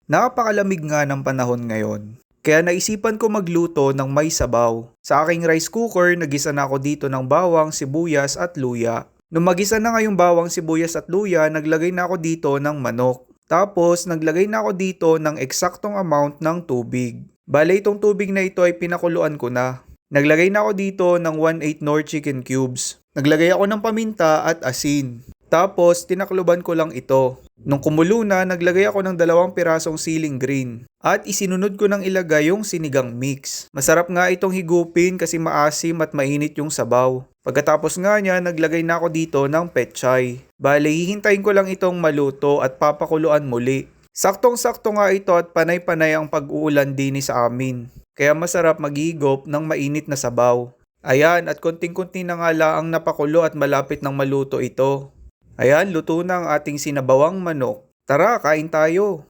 Napakalamig nga ng panahon ngayon. Kaya naisipan ko magluto ng may sabaw. Sa aking rice cooker, nagisa na ako dito ng bawang, sibuyas at luya. Nung magisa na nga yung bawang, sibuyas at luya, naglagay na ako dito ng manok. Tapos, naglagay na ako dito ng eksaktong amount ng tubig. Bale, itong tubig na ito ay pinakuluan ko na. Naglagay na ako dito ng 1/8 Knorr chicken cubes. Naglagay ako ng paminta at asin. Tapos, tinakluban ko lang ito. Nung kumulo na, naglagay ako ng 2 pirasong siling green. At isinunod ko ng ilagay yung sinigang mix. Masarap nga itong higupin kasi maasim at mainit yung sabaw. Pagkatapos nga niya, naglagay na ako dito ng pechay. Bale, hihintayin ko lang itong maluto at papakuluan muli. Saktong-sakto nga ito at panay-panay ang pag-uulan din sa amin. Kaya masarap maghigop ng mainit na sabaw. Ayan, at konting-konti na nga lang ang napakulo at malapit ng maluto ito. Ayan, luto na ang ating sinabawang manok. Tara, kain tayo.